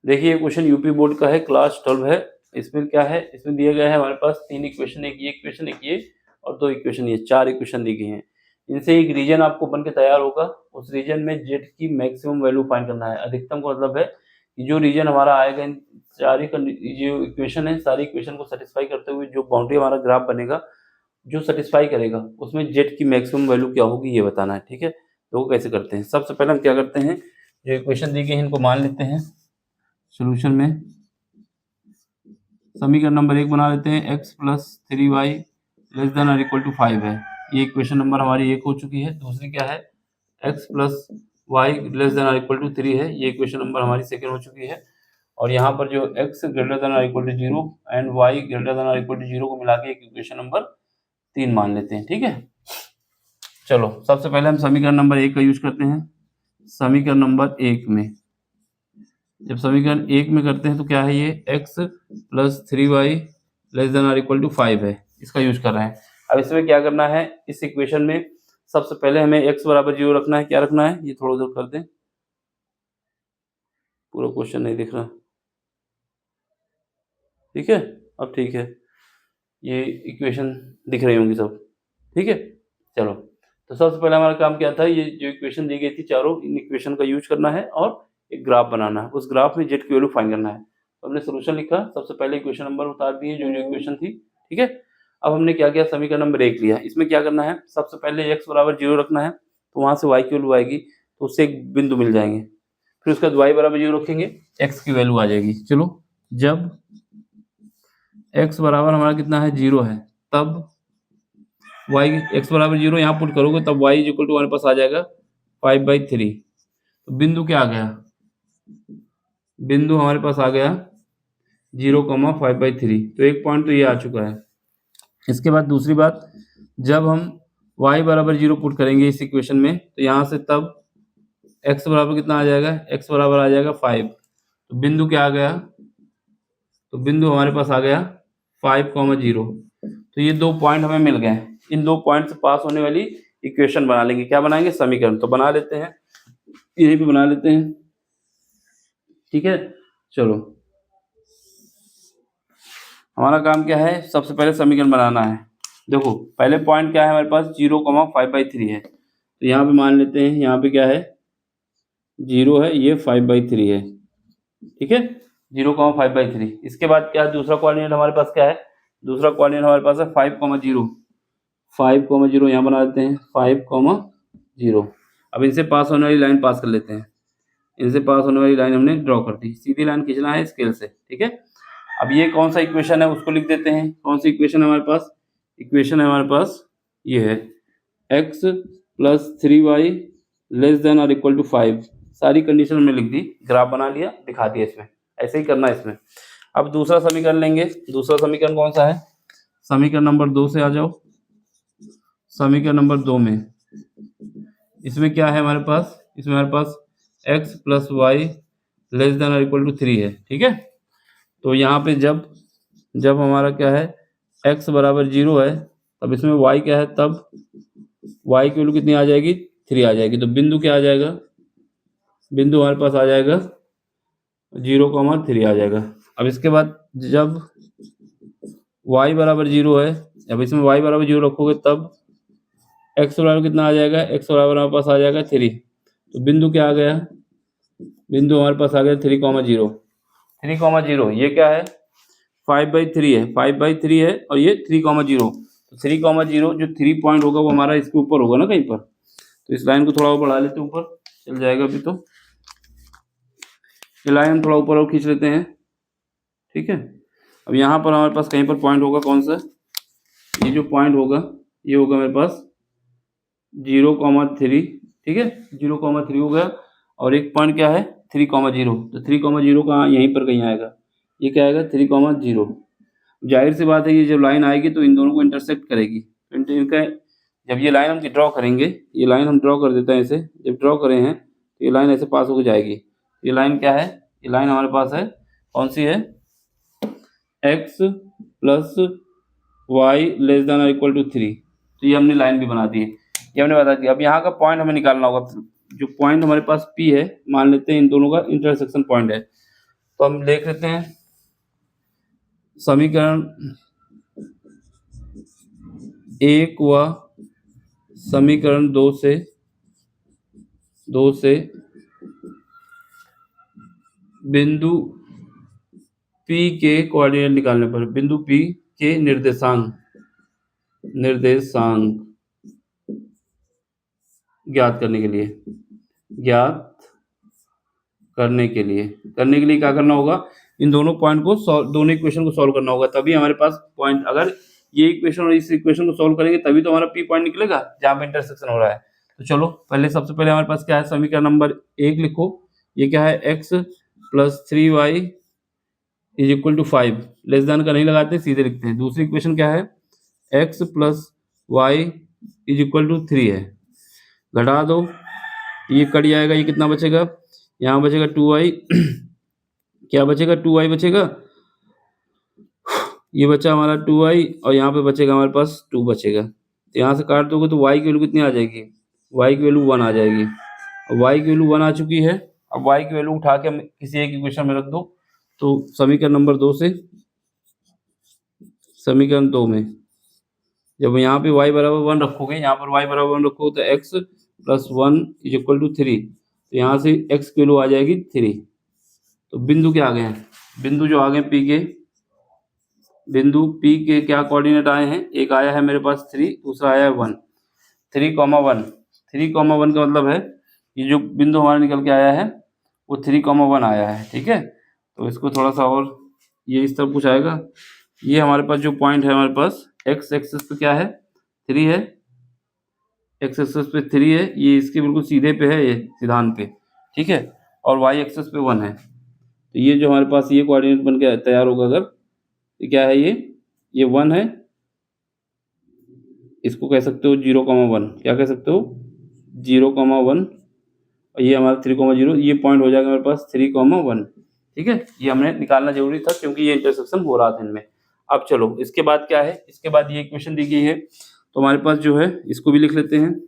देखिए question UP board का है, क्लास 12 है। इसमें क्या है, इसमें दिया गया है हमारे पास 3 इक्वेशन, एक ये इक्वेशन, एक ये और 2 इक्वेशन, ये 4 इक्वेशन दी गई हैं। इनसे एक रीजन आपको बन के तैयार होगा। उस रीजन में जेड की मैक्सिमम वैल्यू फाइंड करना है। अधिकतम का मतलब है कि जो रीजन हमारा आएगा इन सारी जो इक्वेशन है, सारी इक्वेशन को सेटिस्फाई करते हुए जो बाउंड्री हमारा ग्राफ बनेगा, जो सेटिस्फाई करेगा, उसमें जेड की मैक्सिमम वैल्यू क्या होगी ये बताना है। ठीक है, तो वो कैसे करते हैं, सबसे पहले हम क्या करते हैं, जो इक्वेशन दी गई है इनको मान लेते हैं। सॉल्यूशन में समीकरण नंबर 1 बना लेते हैं, x plus 3y less than और इक्वल टू 5 है। ये इक्वेशन नंबर हमारी 1 हो चुकी है। दूसरी क्या है, x plus y less than और इक्वल टू 3 है। ये इक्वेशन नंबर हमारी सेकेंड हो चुकी है। और यहाँ पर जो x ग्रेटर देन और equal to 0 and y greater than और इक्वल टू 0 को मिला के एक इक्वेशन नंबर 3 मान लेते हैं। ठीक है, चलो सबसे पहले हम समीकरण नंबर 1 का यूज करते हैं। समीकरण नंबर 1 में जब समीकरण 1 में करते हैं तो क्या है, ये x plus 3y less than और इक्वल टू 5 है, इसका यूज कर रहे हैं। अब इसमें क्या करना है, इस इक्वेशन में सबसे पहले हमें x बराबर 0 रखना है। क्या रखना है, ये थोड़ा उधर कर दें, पूरा क्वेश्चन नहीं दिख रहा। ठीक है, अब ठीक है, ये इक्वेशन दिख रही होंगी सब। ठीक है, चलो तो सबसे पहले हमारा काम क्या था, ये जो इक्वेशन दी गई थी चारों, इन इक्वेशन का यूज करना है और एक ग्राफ बनाना है। उस ग्राफ में जेड की वैल्यू फाइंड करना है। तो हमने सोल्यूशन लिखा, सबसे पहले इक्वेशन नंबर उतार दिए जो इक्वेशन थी। ठीक है, अब हमने क्या किया, समीकरण नंबर 1 लिया। इसमें क्या करना है, सबसे पहले x बराबर 0 रखना है, तो वहां से y की वैल्यू आएगी, तो उससे एक बिंदु मिल जाएंगे। फिर उसके बाद y बराबर 0 रखेंगे, x की वैल्यू आ जाएगी। चलो, जब x बराबर हमारा कितना है, 0 है, तब y x बराबर 0 यहाँ पुट करोगे तब y इक्वल टू हमारे पास आ जाएगा 5/3। तो बिंदु क्या आ गया, बिंदु हमारे पास आ गया 0,5/3। तो एक पॉइंट तो ये आ चुका है। इसके बाद दूसरी बात, जब हम y बराबर 0 पुट करेंगे इस इक्वेशन में, तो यहाँ से तब x बराबर कितना आ जाएगा, x बराबर आ जाएगा 5। तो बिंदु क्या आ गया, तो बिंदु हमारे पास आ गया 5,0। तो ये 2 पॉइंट हमें मिल गए। इन 2 पॉइंट से पास होने वाली इक्वेशन बना लेंगे। क्या बनाएंगे, समीकरण। तो बना लेते हैं, यहीं पे बना लेते हैं। ठीक है, चलो हमारा काम क्या है, सबसे पहले समीकरण बनाना है। देखो पहले पॉइंट क्या है हमारे पास, 0,5/3 है। तो यहाँ पे मान लेते हैं, यहाँ पे क्या है, 0 है, ये 5/3 है। ठीक है, 0,5/3। इसके बाद क्या है, दूसरा कोऑर्डिनेट हमारे पास क्या है, दूसरा कोऑर्डिनेट हमारे पास है 5,0। 5,0 यहाँ बना देते हैं, 5,0। अब इनसे पास होने वाली लाइन पास कर लेते हैं। इनसे पास होने वाली लाइन हमने ड्रॉ कर दी, सीधी लाइन खींचना है स्केल से। ठीक है, अब ये कौन सा इक्वेशन है उसको लिख देते हैं। कौन सी इक्वेशन है हमारे पास, इक्वेशन है हमारे पास ये है, x plus 3y less than और इक्वल टू 5। सारी कंडीशन हमने लिख दी, ग्राफ बना लिया, दिखा दिया। इसमें ऐसे ही करना है इसमें। अब दूसरा समीकरण लेंगे। दूसरा समीकरण कौन सा है, समीकरण नंबर 2 से आ जाओ। समीकरण नंबर 2 में इसमें क्या है हमारे पास, इसमें हमारे पास x plus y less than और इक्वल टू 3 है। ठीक है, तो यहाँ पे जब हमारा क्या है, x बराबर 0 है, तब इसमें y क्या है, तब y की वैल्यू कितनी आ जाएगी, 3 आ जाएगी। तो बिंदु क्या आ जाएगा, बिंदु हमारे पास आ जाएगा 0,3 आ जाएगा। अब इसके बाद जब y बराबर 0 है, अब इसमें y बराबर 0 रखोगे तब x बराबर कितना आ जाएगा, x बराबर हमारे पास आ जाएगा 3। तो बिंदु क्या आ गया, बिंदु हमारे पास आ गया 3,0। 3,0 ये क्या है, 5/3 है, 5/3 है, और ये 3,0। तो 3,0 जो 3 पॉइंट होगा वो हमारा इसके ऊपर होगा ना कहीं पर। तो इस लाइन को थोड़ा बढ़ा लेते हैं, ऊपर चल जाएगा अभी। तो ये लाइन हम थोड़ा ऊपर और खींच लेते हैं। ठीक है, अब यहाँ पर हमारे पास कहीं पर पॉइंट होगा, कौन सा, ये जो पॉइंट होगा ये होगा मेरे पास 0,3। ठीक है, 0,3 हो गया। और एक पॉइंट क्या है 3,0। तो 3,0 कहाँ, यहीं पर कहीं आएगा। ये क्या आएगा 3,0। जाहिर सी बात है ये जब लाइन आएगी तो इन दोनों को इंटरसेक्ट करेगी। तो इनका जब ये लाइन हम ड्रॉ करेंगे, ये लाइन हम ड्रॉ कर देते हैं ऐसे, जब ड्रॉ करें हैं तो ये लाइन ऐसे पास होकर जाएगी। ये लाइन क्या है, ये लाइन हमारे पास है, कौन सी है, x plus y less than और इक्वल टू 3। तो ये हमने लाइन भी बना दी है, ये हमने बता दिया। अब यहाँ का पॉइंट हमें निकालना होगा। जो पॉइंट हमारे पास P है, मान लेते हैं इन दोनों का इंटरसेक्शन पॉइंट है। तो हम देख लेते हैं समीकरण 1 व समीकरण 2 से बिंदु P के कोऑर्डिनेट निकालने पर, बिंदु P के निर्देशांक ज्ञात करने के लिए क्या करना होगा, इन दोनों पॉइंट को दोनों इक्वेशन को सॉल्व करना होगा, तभी हमारे पास पॉइंट, अगर ये इक्वेशन और इस इक्वेशन को सॉल्व करेंगे तभी तो हमारा P पॉइंट निकलेगा जहाँ पे इंटरसेक्शन हो रहा है। तो चलो सबसे पहले हमारे पास क्या है, समीकरण नंबर 1 लिखो। ये क्या है, x + 3y = 5, लेस देन का नहीं लगाते, सीधे लिखते हैं। दूसरी इक्वेशन क्या है, x + y = 3 है। घटा दो, ये कट जाएगा, ये कितना बचेगा, यहाँ बचेगा 2y क्या बचेगा, 2y बचेगा, ये बचा हमारा 2y और यहाँ पे बचेगा हमारे पास 2 बचेगा। तो यहाँ से काट दोगे तो y की वैल्यू कितनी आ जाएगी, y की वैल्यू 1 आ जाएगी। y की वैल्यू 1 आ चुकी है। अब y की वैल्यू उठा के हम किसी एक इक्वेशन में रख दो। तो समीकरण नंबर 2 से समीकरण 2 में जब यहाँ पे y बराबर 1 रखोगे, यहाँ पर y बराबर 1 रखोगे तो x + 1 = 3, तो यहाँ से x की वैल्यू आ जाएगी 3। तो बिंदु क्या आ गए हैं, बिंदु जो आ गए बिंदु P के क्या कोऑर्डिनेट आए हैं, एक आया है मेरे पास 3, दूसरा आया है 1। 3, 1 का मतलब है ये जो बिंदु हमारा निकल के आया है वो 3, 1 आया है, ठीक है। तो इसको थोड़ा सा और ये इस तरफ कुछ आएगा। ये हमारे पास जो पॉइंट है, हमारे पास x एक्सिस पे क्या है, 3 है, x एक्सिस पे 3 है, ये इसके बिल्कुल सीधे पे है, ये सिद्धांत पे, ठीक है, और y एक्सिस पे 1 है। तो ये जो हमारे पास ये कोऑर्डिनेट बन के तैयार होगा, अगर ये क्या है, ये 1 है, इसको कह सकते हो 0,1, क्या कह सकते हो 0,1, और ये हमारा 3,0, ये पॉइंट हो जाएगा हमारे पास 3,1, ठीक है। ये हमने निकालना जरूरी था क्योंकि ये इंटरसेक्शन हो रहा था इनमें। अब चलो इसके बाद क्या है, इसके बाद ये इक्वेशन दी गई है, तो हमारे पास जो है इसको भी लिख लेते हैं।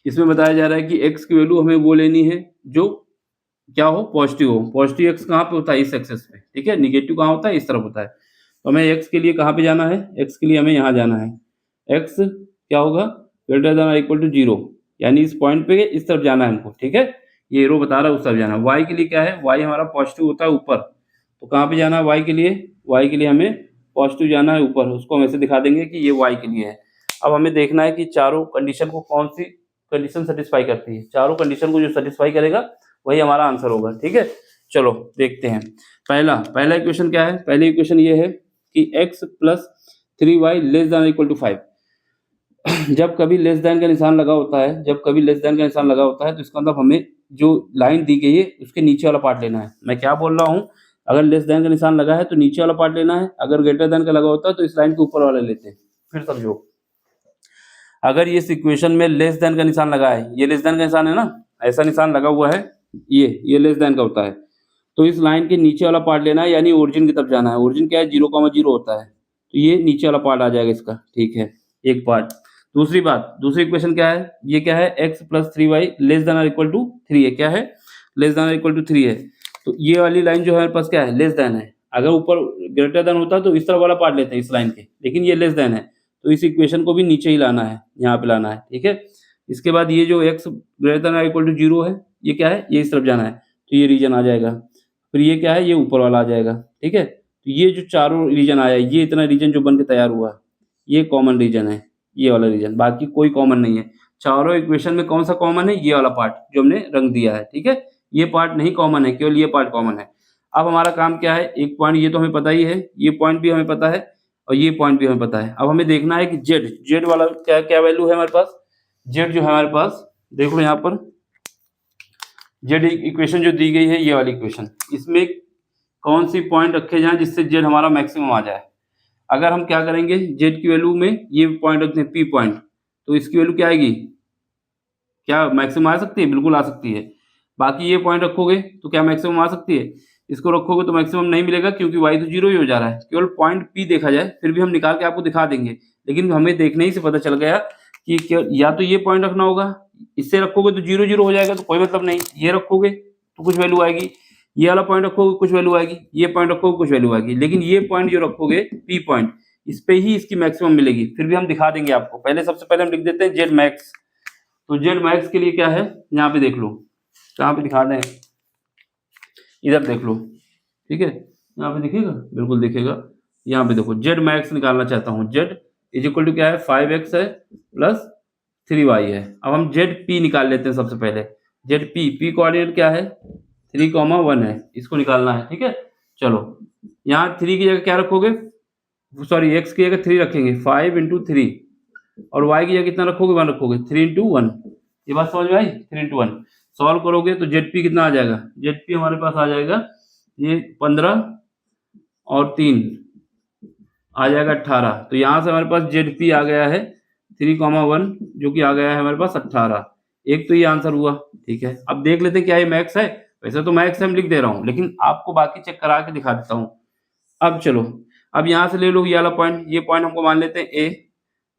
इसमें बताया जा रहा है कि x की वैल्यू हमें वो लेनी है जो क्या हो, पॉजिटिव हो। पॉजिटिव x कहाँ पे होता है, इस एक्सेस पे, ठीक है। निगेटिव कहाँ होता है, इस तरफ होता है। तो हमें x के लिए कहाँ पे जाना है, x के लिए हमें यहाँ जाना है। x क्या होगा, > 0, यानी इस पॉइंट पे इस तरफ जाना है हमको, ठीक है। ये एरो बता रहा है उस तरफ जाना है। y के लिए क्या है, y हमारा पॉजिटिव होता है ऊपर, तो कहाँ पे जाना है y के लिए हमें पॉजिटिव जाना है ऊपर। उसको हम ऐसे दिखा देंगे कि ये y के लिए है। अब हमें देखना है कि चारों कंडीशन को कौन सी कंडीशन सेटिस्फाई करती है। चारों कंडीशन को जो सेटिस्फाई करेगा वही हमारा आंसर होगा, ठीक है। चलो देखते हैं। पहला इक्वेशन क्या है, पहली इक्वेशन ये है कि x + 3y ≤ 5। जब कभी लेस देन का निशान लगा होता है, तो इसका मतलब हमें जो लाइन दी गई है उसके नीचे वाला पार्ट लेना है। मैं क्या बोल रहा हूँ, अगर लेस देन का निशान लगा है तो नीचे वाला पार्ट लेना है, अगर ग्रेटर देन का लगा होता है तो इस लाइन के ऊपर वाला लेते हैं। फिर समझो, अगर ये इक्वेशन में लेस देन का निशान लगा है, ये लेस देन का निशान है ना, ऐसा निशान लगा हुआ है, ये लेस देन का होता है, तो इस लाइन के नीचे वाला पार्ट लेना है, यानी ओरिजिन की तरफ जाना है। ओरिजिन क्या है, 0,0 होता है, तो ये नीचे वाला पार्ट आ जाएगा इसका, ठीक है, एक पार्ट। दूसरी इक्वेशन क्या है, ये क्या है, x + 3y ≤ 3 है। क्या है, लेस देन = 3 है। तो ये वाली लाइन जो है हमारे पास क्या है, लेस देन है। अगर ऊपर ग्रेटर देन होता तो इस तरह वाला पार्ट लेते हैं इस लाइन के, लेकिन ये लेस देन है, तो इस इक्वेशन को भी नीचे ही लाना है, यहाँ पे लाना है, ठीक है। इसके बाद ये जो x > 0 है, ये क्या है, ये इस तरफ जाना है, तो ये रीजन आ जाएगा। फिर ये क्या है, ये ऊपर वाला आ जाएगा, ठीक है। तो ये जो चारों रीजन आया, ये इतना रीजन जो बन के तैयार हुआ, ये कॉमन रीजन है, ये वाला रीजन, बाकी कोई कॉमन नहीं है। चारों इक्वेशन में कौन सा कॉमन है, ये वाला पार्ट जो हमने रंग दिया है, ठीक है। ये पार्ट नहीं कॉमन है, केवल ये पार्ट कॉमन है। अब हमारा काम क्या है, एक पॉइंट ये तो हमें पता ही है, ये पॉइंट भी हमें पता है और ये पॉइंट भी हमें पता है। अब हमें देखना है कि जेड वाला क्या वैल्यू है हमारे पास। जेड जो है हमारे पास, देख लो यहाँ पर, जेड इक्वेशन जो दी गई है, ये वाली इक्वेशन, इसमें कौन सी पॉइंट रखे जाएं जिससे जेड हमारा मैक्सिमम आ जाए। अगर हम क्या करेंगे, जेड की वैल्यू में ये पॉइंट रखते हैं, पी पॉइंट, तो इसकी वैल्यू क्या आएगी, क्या मैक्सिमम आ सकती है, बिल्कुल आ सकती है। बाकी ये पॉइंट रखोगे तो क्या मैक्सिमम आ सकती है, इसको रखोगे तो मैक्सिमम नहीं मिलेगा, क्योंकि y तो 0 ही हो जा रहा है। केवल पॉइंट P देखा जाए, फिर भी हम निकाल के आपको दिखा देंगे, लेकिन हमें देखने ही से पता चल गया कि या तो ये पॉइंट रखना होगा, इससे रखोगे तो 0, 0 हो जाएगा, तो कोई मतलब नहीं, ये रखोगे तो कुछ वैल्यू आएगी, ये वाला पॉइंट रखोगे कुछ वैल्यू आएगी, ये पॉइंट रखोगे कुछ वैल्यू आएगी, लेकिन ये पॉइंट जो रखोगे पी पॉइंट, इस पे ही इसकी मैक्सिमम मिलेगी। फिर भी हम दिखा देंगे आपको। पहले सबसे पहले हम लिख देते हैं जेड मैक्स। तो जेड मैक्स के लिए क्या है, यहाँ पे देख लो, कहाँ पे दिखा दें, इधर देख लो, ठीक है, यहाँ पे दिखेगा, बिल्कुल दिखेगा। यहाँ पे देखो जेड मैक्स निकालना चाहता हूँ। जेड इज इक्वल टू क्या है, 5x है प्लस 3y है। अब हम जेड पी निकाल लेते हैं सबसे पहले। जेड पी कोऑर्डिनेट क्या है, 3,1 है, इसको निकालना है, ठीक है। चलो यहाँ 3 की जगह क्या रखोगे, सॉरी x की जगह 3 रखेंगे, 5 इंटू 3, और y की जगह कितना रखोगे, 1 रखोगे, 3 इंटू 1। ये बात समझ में आई, 3 इंटू 1। सॉल्व करोगे तो जेड पी कितना आ जाएगा, जेड पी हमारे पास आ जाएगा ये 15 और 3 आ जाएगा 18। तो यहाँ से हमारे पास जेड पी आ गया है 3,1, जो कि आ गया है हमारे पास 18। एक तो ये आंसर हुआ, ठीक है। अब देख लेते हैं क्या ये मैक्स है। वैसे तो मैक्स हम लिख दे रहा हूँ, लेकिन आपको बाकी चेक करा के दिखा देता हूँ। अब चलो, अब यहाँ से ले लो ये वाला पॉइंट, ये पॉइंट हमको मान लेते हैं ए,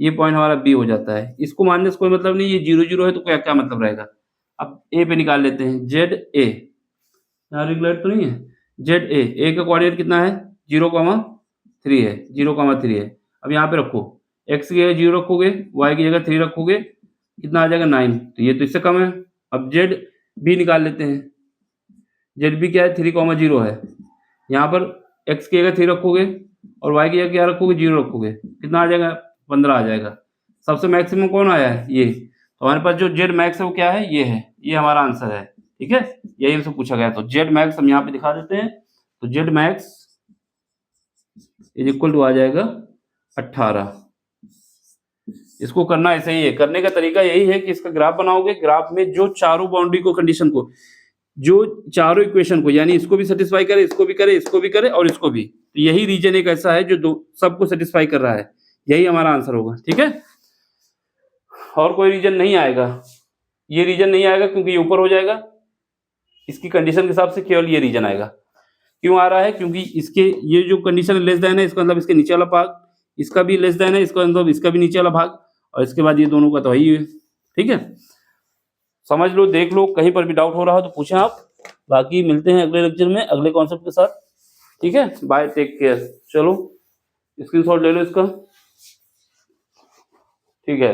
ये पॉइंट हमारा बी हो जाता है। इसको मानने से कोई मतलब नहीं, ये 0 0 है तो क्या क्या मतलब रहेगा। अब ए पे निकाल लेते हैं, जेड ए, यहाँ रेगुलर तो नहीं है, जेड ए का कोऑर्डिनेट कितना है, 0,3 है, 0,3 है। अब यहाँ पे रखो, x की जगह 0 रखोगे, y की जगह 3 रखोगे, कितना आ जाएगा 9। तो ये तो इससे कम है। अब जेड बी निकाल लेते हैं। जेड बी क्या है, 3,0 है। यहाँ पर x की जगह 3 रखोगे और y की जगह क्या रखोगे, 0 रखोगे, कितना आ जाएगा, 15 आ जाएगा। सबसे मैक्सिमम कौन आया है, ये। तो हमारे पास जो जेड मैक्स है वो क्या है, ये है, ये हमारा आंसर है, ठीक है। यही हमसे पूछा गया। तो जेड मैक्स हम यहाँ पे दिखा देते हैं। तो Z max is equal to आ जाएगा 18। इसको करना ऐसे ही है, करने का तरीका यही है कि इसका ग्राफ बनाओगे, ग्राफ में जो चारों बाउंड्री को, कंडीशन को, जो चारों इक्वेशन को, यानी इसको भी सेटिस्फाई करे, इसको भी करे, इसको भी करे और इसको भी, तो यही रीजन एक ऐसा है जो दो सबको सेटिस्फाई कर रहा है। यही हमारा आंसर होगा, ठीक है। और कोई रीजन नहीं आएगा, ये रीजन नहीं आएगा क्योंकि ये ऊपर हो जाएगा। इसकी कंडीशन के हिसाब से केवल ये रीजन आएगा। क्यों आ रहा है, क्योंकि इसके ये जो कंडीशन लेस देन है, इसका मतलब इसके नीचे वाला भाग, इसका भी लेस देन है, इसका मतलब इसका भी नीचे वाला भाग, और इसके बाद ये दोनों का तो वही है, ठीक है। समझ लो, देख लो, कहीं पर भी डाउट हो रहा हो तो पूछें आप। बाकी मिलते हैं अगले लेक्चर में अगले कॉन्सेप्ट के साथ, ठीक है। Bye, take care. चलो स्क्रीनशॉट ले लो इसका, ठीक है।